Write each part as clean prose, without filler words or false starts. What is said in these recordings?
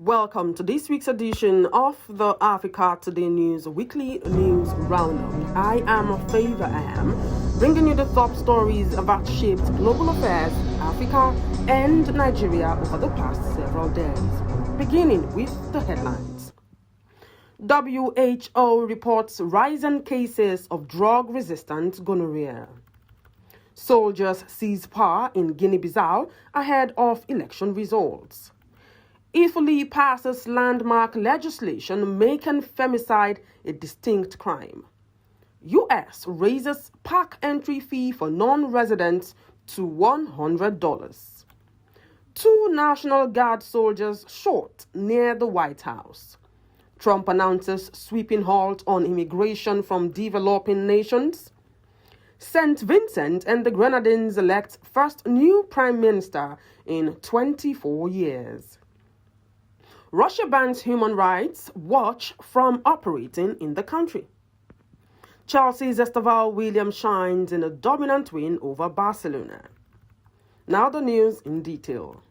Welcome to this week's edition of the Africa Today News Weekly News Roundup. I am Favor Aham, bringing you the top stories that shaped global affairs, Africa and Nigeria over the past several days. Beginning with the headlines. WHO reports rising cases of drug-resistant gonorrhoea. Soldiers seize power in Guinea-Bissau ahead of election results. Italy passes landmark legislation making femicide a distinct crime. U.S. raises park entry fee for non-residents to $100. 2 National Guard soldiers shot near the White House. Trump announces sweeping halt on immigration from developing nations. St. Vincent and the Grenadines elect first new prime minister in 24 years. Russia bans Human Rights Watch from operating in the country. Chelsea's Estevao Willian shines in a dominant win over Barcelona. Now the news in detail.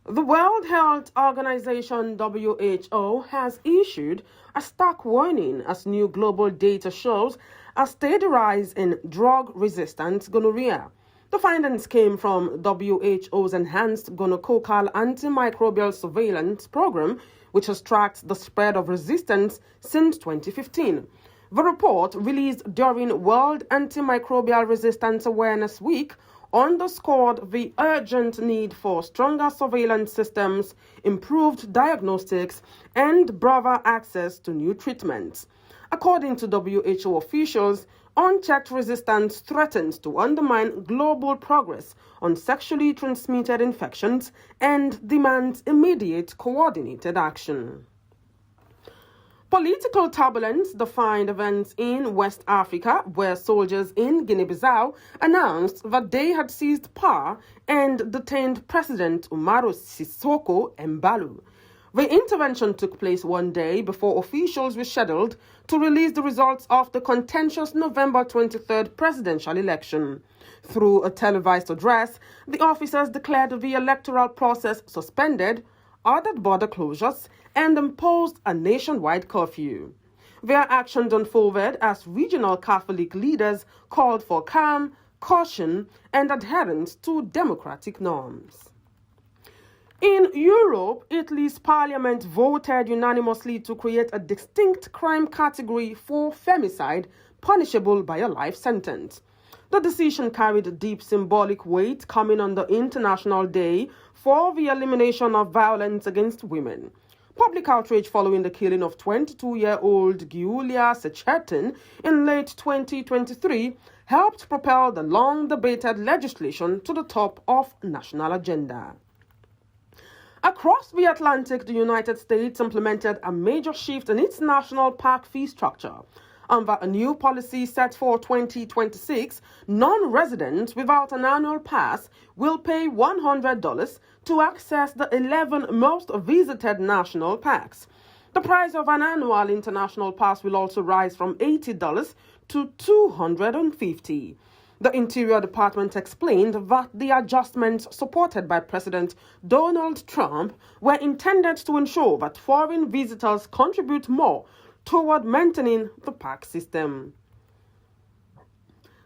The World Health Organization WHO has issued a stark warning as new global data shows a steady rise in drug-resistant gonorrhea. The findings came from WHO's enhanced gonococcal antimicrobial surveillance program, which has tracked the spread of resistance since 2015. The report, released during World Antimicrobial Resistance Awareness Week, underscored the urgent need for stronger surveillance systems, improved diagnostics, and broader access to new treatments. According to WHO officials, unchecked resistance threatens to undermine global progress on sexually transmitted infections and demands immediate coordinated action. Political turbulence defined events in West Africa, where soldiers in Guinea-Bissau announced that they had seized power and detained President Umaru Sissoco Embaló. The intervention took place one day before officials were scheduled to release the results of the contentious November 23rd presidential election. Through a televised address, the officers declared the electoral process suspended, ordered border closures, and imposed a nationwide curfew. Their actions unfolded as regional Catholic leaders called for calm, caution, and adherence to democratic norms. In Europe, Italy's parliament voted unanimously to create a distinct crime category for femicide, punishable by a life sentence. The decision carried deep symbolic weight, coming on the International Day for the Elimination of Violence Against Women. Public outrage following the killing of 22-year-old Giulia Cecchettin in late 2023 helped propel the long-debated legislation to the top of national agenda. Across the Atlantic, the United States implemented a major shift in its national park fee structure. Under a new policy set for 2026, non-residents without an annual pass will pay $100 to access the 11 most visited national parks. The price of an annual international pass will also rise from $80 to $250. The Interior Department explained that the adjustments supported by President Donald Trump were intended to ensure that foreign visitors contribute more toward maintaining the park system.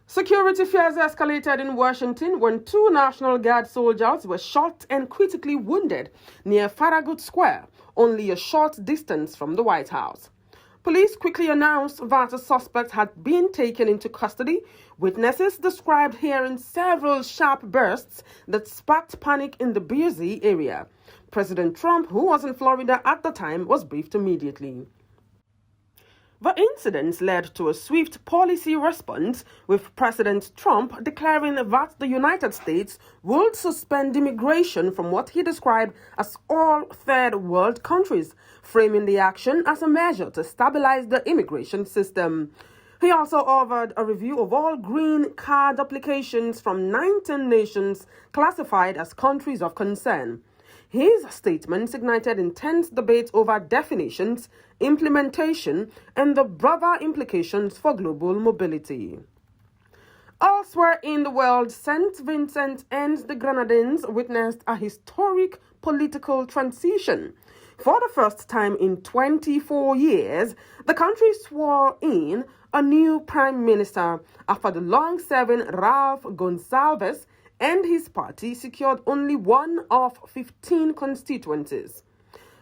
Security fears escalated in Washington when 2 National Guard soldiers were shot and critically wounded near Farragut Square, only a short distance from the White House. Police quickly announced that a suspect had been taken into custody. Witnesses described hearing several sharp bursts that sparked panic in the busy area. President Trump, who was in Florida at the time, was briefed immediately. The incidents led to a swift policy response, with President Trump declaring that the United States would suspend immigration from what he described as all third world countries, framing the action as a measure to stabilize the immigration system. He also ordered a review of all green card applications from 19 nations classified as countries of concern. His statements ignited intense debate over definitions, implementation, and the broader implications for global mobility. Elsewhere in the world, St. Vincent and the Grenadines witnessed a historic political transition. For the first time in 24 years, the country swore in a new prime minister after the long-serving Ralph Gonsalves and his party secured only one of 15 constituencies.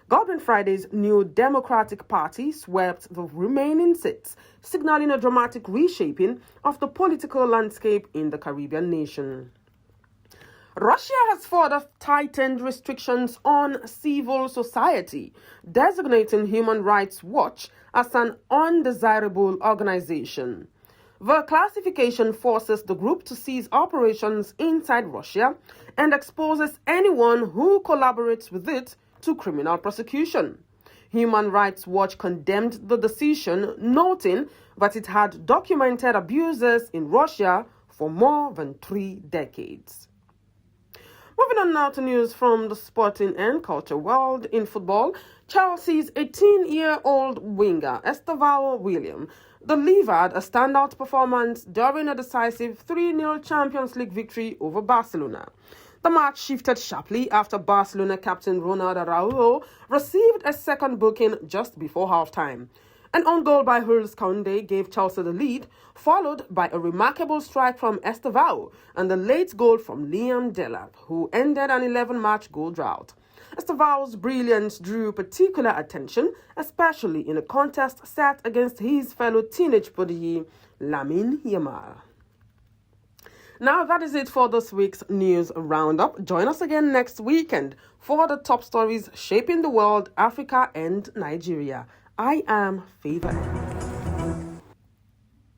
Godwin Friday's New Democratic Party swept the remaining seats, signaling a dramatic reshaping of the political landscape in the Caribbean nation. Russia has further tightened restrictions on civil society, designating Human Rights Watch as an undesirable organization. The classification forces the group to cease operations inside Russia and exposes anyone who collaborates with it to criminal prosecution. Human Rights Watch condemned the decision, noting that it had documented abuses in Russia for more than 3 decades. Moving on now to news from the sporting and culture world. In football, Chelsea's 18-year-old winger, Estevao Willian, delivered a standout performance during a decisive 3-0 Champions League victory over Barcelona. The match shifted sharply after Barcelona captain Ronald Araujo received a second booking just before halftime. An own goal by Jules Koundé gave Chelsea the lead, followed by a remarkable strike from Estevao and a late goal from Liam Delap, who ended an 11-match goal drought. Estevao's brilliance drew particular attention, especially in a contest set against his fellow teenage prodigy, Lamine Yamal. Now that is it for this week's News Roundup. Join us again next weekend for the top stories shaping the world, Africa and Nigeria. I am Favor.